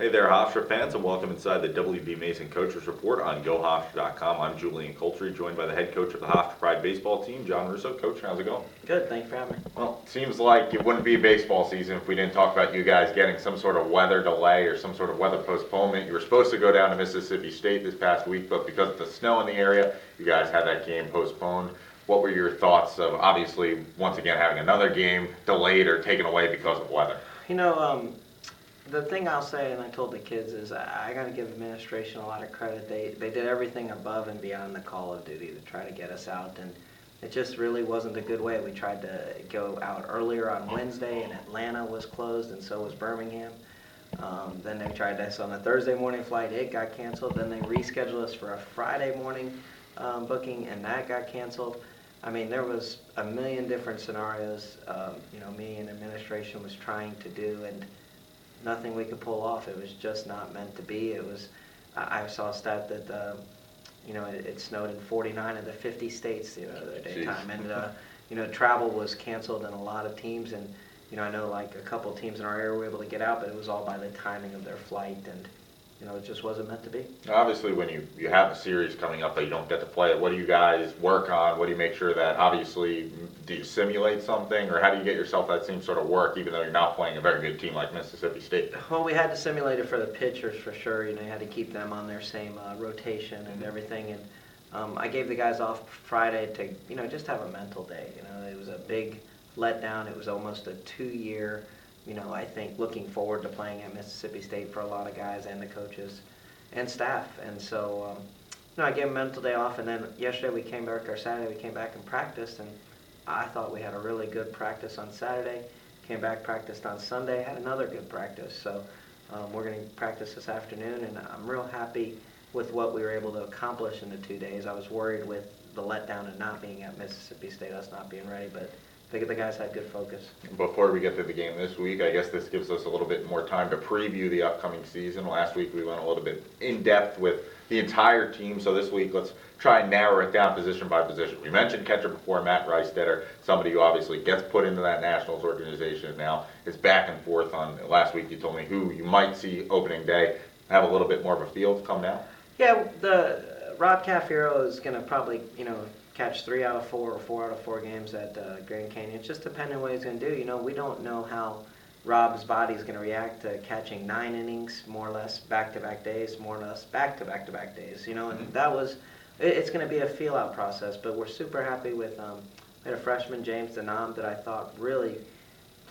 Hey there, Hofstra fans, and welcome inside the WB Mason Coaches Report on GoHofstra.com. I'm Julian Coultry, joined by the head coach of the Hofstra Pride baseball team, John Russo. Coach, how's it going? Good, thanks for having me. Well, it seems like it wouldn't be baseball season if we didn't talk about you guys getting some sort of weather delay or some sort of weather postponement. You were supposed to go down to Mississippi State this past week, but because of the snow in the area, you guys had that game postponed. What were your thoughts of, obviously, once again, having another game delayed or taken away because of weather? The thing I'll say, and I told the kids, is I got to give administration a lot of credit. They did everything above and beyond the call of duty to try to get us out, and it just really wasn't a good way. We tried to go out earlier on Wednesday, and Atlanta was closed, and so was Birmingham. Then they tried us on a Thursday morning flight. It got canceled. Then they rescheduled us for a Friday morning booking, and that got canceled. I mean, there was a million different scenarios, me and administration was trying to do, and nothing we could pull off. It was just not meant to be. I saw a stat that, it snowed in 49 of the 50 states, the other daytime. And, travel was canceled in a lot of teams. And, I know like a couple teams in our area were able to get out, but it was all by the timing of their flight. And, it just wasn't meant to be. Obviously, when you have a series coming up that you don't get to play it, what do you guys work on? What do you make sure that, obviously, do you simulate something, or how do you get yourself that same sort of work, even though you're not playing a very good team like Mississippi State? Well, we had to simulate it for the pitchers for sure. You had to keep them on their same rotation and everything. And I gave the guys off Friday to, just have a mental day. It was a big letdown. It was almost a 2-year. I think looking forward to playing at Mississippi State for a lot of guys and the coaches and staff. And so, I gave them a mental day off. And then yesterday we came back, or Saturday we came back and practiced. And I thought we had a really good practice on Saturday. Came back, practiced on Sunday, had another good practice. So we're going to practice this afternoon. And I'm real happy with what we were able to accomplish in the 2 days. I was worried with the letdown and not being at Mississippi State, us not being ready. But the guys had good focus. Before we get to the game this week, I guess this gives us a little bit more time to preview the upcoming season. Last week we went a little bit in depth with the entire team, so this week let's try and narrow it down position by position. We mentioned catcher before, Matt Reistetter, somebody who obviously gets put into that Nationals organization now. It's back and forth on, last week you told me who you might see opening day. Have a little bit more of a feel come now? Yeah, the Rob Cafiero is going to probably, catch 3 out of 4 or 4 out of 4 games at Grand Canyon. It's just depending on what he's going to do. We don't know how Rob's body is going to react to catching 9 innings, more or less, back-to-back days, more or less, back-to-back-to-back days. And it's going to be a feel-out process, but we're super happy with, we had a freshman, James Denam, that I thought really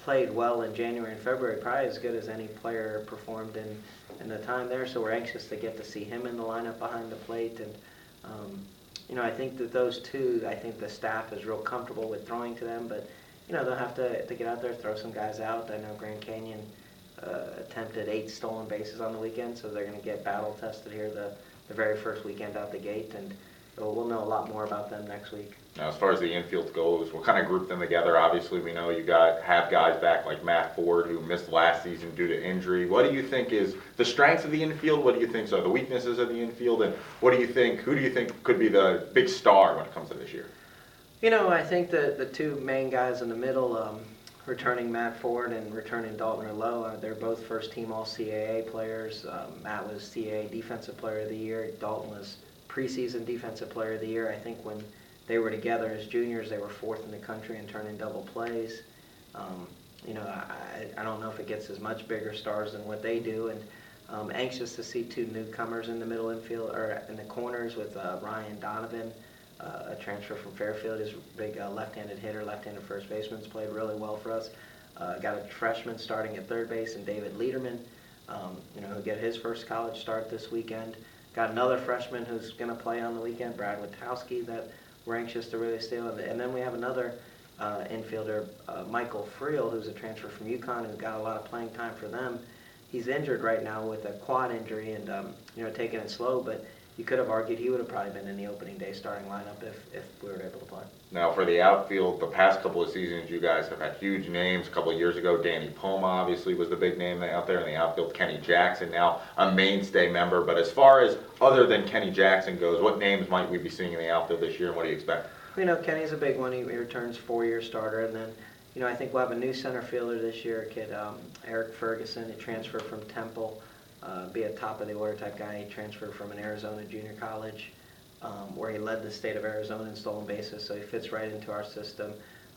played well in January and February, probably as good as any player performed in the time there. So we're anxious to get to see him in the lineup behind the plate. And, I think that those two, I think the staff is real comfortable with throwing to them, but, they'll have to get out there, throw some guys out. I know Grand Canyon attempted 8 stolen bases on the weekend, so they're going to get battle tested here the very first weekend out the gate, and we'll know a lot more about them next week. Now, as far as the infield goes, we'll kind of group them together. Obviously, we know you have guys back like Matt Ford, who missed last season due to injury. What do you think is the strengths of the infield? What do you think are the weaknesses of the infield? And who do you think could be the big star when it comes to this year? I think the 2 main guys in the middle, returning Matt Ford and returning Dalton Rouleau, they're both first-team All-CAA players. Matt was CAA Defensive Player of the Year. Dalton was preseason Defensive Player of the Year. I think when they were together as juniors, they were 4th in the country in turning double plays. I don't know if it gets as much bigger stars than what they do, and I'm anxious to see 2 newcomers in the middle infield or in the corners with Ryan Donovan, a transfer from Fairfield. He's a big left-handed hitter, left-handed first baseman. He's played really well for us. Got a freshman starting at third base, and David Lederman, who'll get his first college start this weekend. Got another freshman who's going to play on the weekend, Brad Witowski, that we're anxious to really steal. And then we have another infielder, Michael Friel, who's a transfer from UConn, who's got a lot of playing time for them. He's injured right now with a quad injury and, taking it slow, but you could have argued he would have probably been in the opening day starting lineup if we were able to play. Now, for the outfield, the past couple of seasons, you guys have had huge names. A couple of years ago, Danny Poma obviously was the big name out there in the outfield. Kenny Jackson, now a mainstay member. But as far as other than Kenny Jackson goes, what names might we be seeing in the outfield this year, and what do you expect? Kenny's a big one. He returns 4-year starter. And then, I think we'll have a new center fielder this year, a kid, Eric Ferguson. He transferred from Temple. be a top of the order type guy. He transferred from an Arizona junior college where he led the state of Arizona in stolen bases, so he fits right into our system.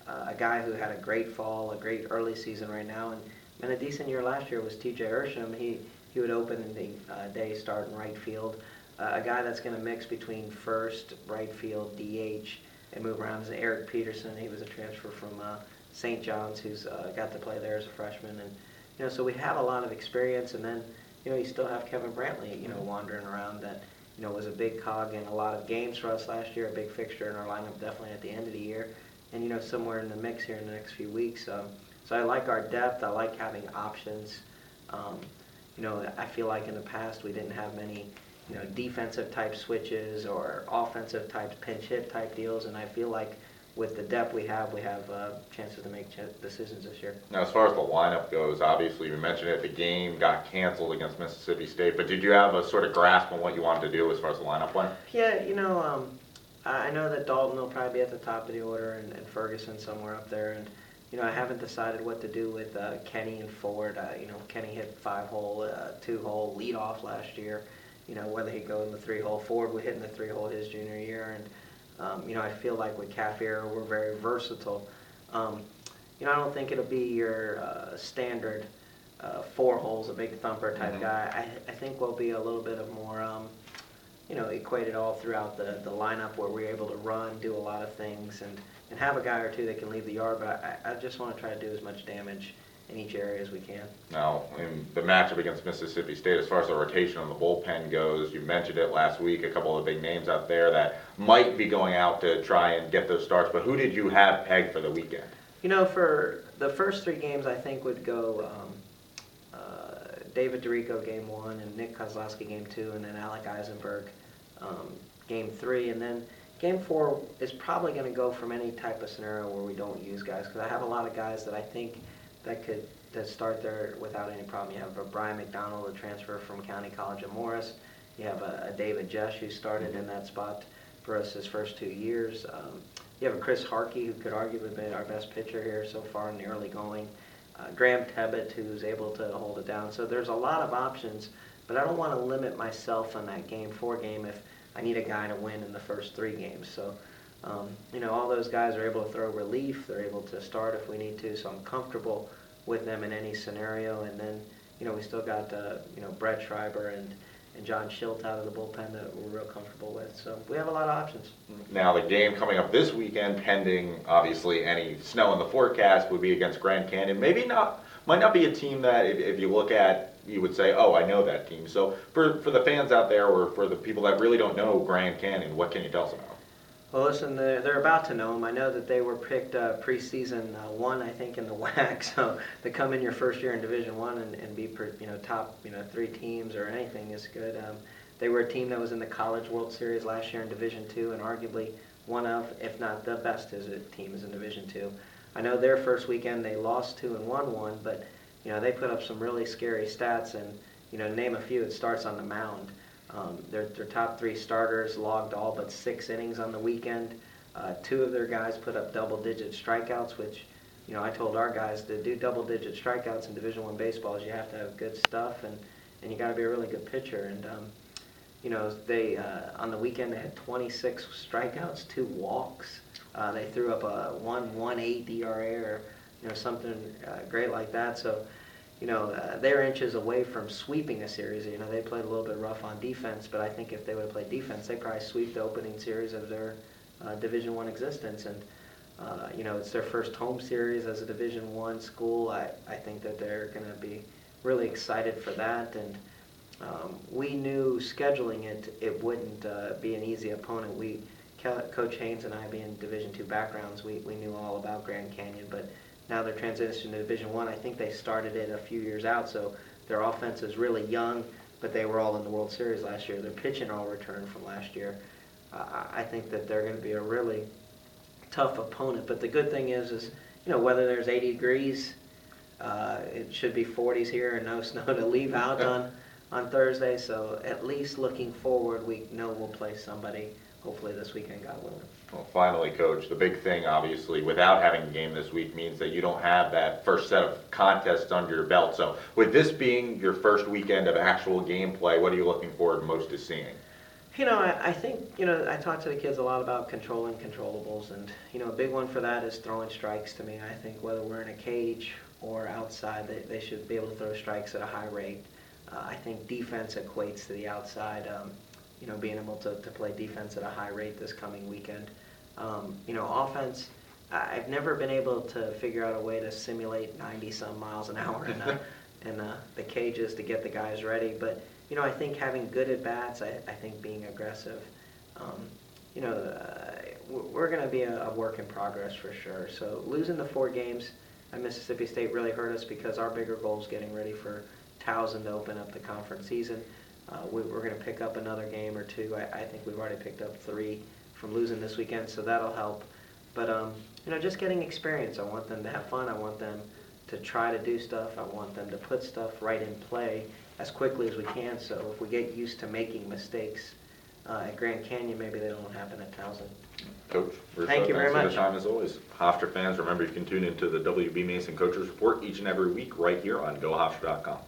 A guy who had a great fall, a great early season right now, and a decent year last year was T.J. Ersham. He would open in the day, start in right field. A guy that's going to mix between first, right field, DH, and move around is Eric Peterson. He was a transfer from St. John's, who's got to play there as a freshman, and so we have a lot of experience. And then you still have Kevin Brantley, wandering around that was a big cog in a lot of games for us last year, a big fixture in our lineup definitely at the end of the year, and somewhere in the mix here in the next few weeks. So I like our depth. I like having options. I feel like in the past we didn't have many defensive type switches or offensive type pinch hit type deals, and I feel like with the depth we have chances to make decisions this year. Now, as far as the lineup goes, obviously you mentioned it, the game got canceled against Mississippi State, but did you have a sort of grasp on what you wanted to do as far as the lineup went? Yeah, I know that Dalton will probably be at the top of the order, and Ferguson somewhere up there, and I haven't decided what to do with Kenny and Ford. Kenny hit 5-hole, 2-hole leadoff last year. Whether he'd go in the 3-hole. Ford would hit in the 3-hole his junior year, and I feel like with Cafiero we're very versatile. I don't think it'll be your standard 4 holes, a big thumper type guy. I think we'll be a little bit of more equated all throughout the lineup where we're able to run, do a lot of things, and have a guy or two that can leave the yard, but I just want to try to do as much damage in each area as we can. Now, in the matchup against Mississippi State, as far as the rotation on the bullpen goes, you mentioned it last week, a couple of big names out there that might be going out to try and get those starts, but who did you have pegged for the weekend? For the first 3 games, I think would go David Dorico game 1 and Nick Kozlowski game 2, and then Alec Eisenberg game 3, and then game 4 is probably going to go from any type of scenario where we don't use guys, because I have a lot of guys that I think that could start there without any problem. You have a Brian McDonald, a transfer from County College of Morris. You have a David Jesh, who started in that spot for us his first 2 years. You have a Chris Harkey, who could arguably be our best pitcher here so far in the early going. Graham Tebbett, who's able to hold it down. So there's a lot of options, but I don't want to limit myself on that game 4 game if I need a guy to win in the first 3 games. So, all those guys are able to throw relief. They're able to start if we need to. So I'm comfortable with them in any scenario. And then, we still got, Brett Schreiber and John Schilt out of the bullpen that we're real comfortable with. So we have a lot of options. Now, the game coming up this weekend, pending obviously any snow in the forecast, would be against Grand Canyon. Might not be a team that if you look at, you would say, oh, I know that team. So for the fans out there, or for the people that really don't know Grand Canyon, what can you tell us about them? Well, listen, they're about to know them. I know that they were picked preseason 1, I think, in the WAC. So to come in your first year in Division I and be top 3 teams or anything is good. They were a team that was in the College World Series last year in Division II, and arguably one of, if not the best team is in Division II. I know their first weekend they lost 2 and won 1, but they put up some really scary stats, and to name a few, it starts on the mound. Their top 3 starters logged all but 6 innings on the weekend. 2 of their guys put up double-digit strikeouts, which I told our guys to do double-digit strikeouts in Division I baseball is you have to have good stuff, and you got to be a really good pitcher. And they on the weekend they had 26 strikeouts, 2 walks. They threw up a 1.18 DRA or something great like that. So. They're inches away from sweeping a series. They played a little bit rough on defense, but I think if they would have played defense, they probably sweep the opening series of their Division I existence. And, it's their first home series as a Division I school. I think that they're going to be really excited for that. And we knew scheduling it wouldn't be an easy opponent. Coach Haynes and I, being Division II backgrounds, we knew all about Grand Canyon, but now they're transitioning to Division I. I think they started it a few years out, so their offense is really young, but they were all in the World Series last year. Their pitching all returned from last year. I think that they're going to be a really tough opponent. But the good thing is whether there's 80 degrees, it should be 40s here and no snow to leave out on Thursday. So at least looking forward, we know we'll play somebody hopefully this weekend, God willing. Well, finally, Coach, the big thing, obviously, without having a game this week means that you don't have that first set of contests under your belt. So with this being your first weekend of actual gameplay, what are you looking forward most to seeing? I think, I talk to the kids a lot about controlling controllables, and, a big one for that is throwing strikes to me. I think whether we're in a cage or outside, they should be able to throw strikes at a high rate. I think defense equates to the outside, being able to play defense at a high rate this coming weekend. Offense, I've never been able to figure out a way to simulate 90-some miles an hour in the cages to get the guys ready, but I think having good at-bats, I think being aggressive, we're going to be a work in progress for sure. So losing the 4 games at Mississippi State really hurt us because our bigger goal is getting ready for Towson to open up the conference season. We're going to pick up another game or 2. I think we've already picked up 3 from losing this weekend, so that'll help. But, just getting experience. I want them to have fun. I want them to try to do stuff. I want them to put stuff right in play as quickly as we can, so if we get used to making mistakes at Grand Canyon, maybe they don't happen at Towson. Coach, Russo, Thank you very thanks for much. the time as always. Hofstra fans, remember you can tune into the WB Mason Coaches Report each and every week right here on GoHofstra.com.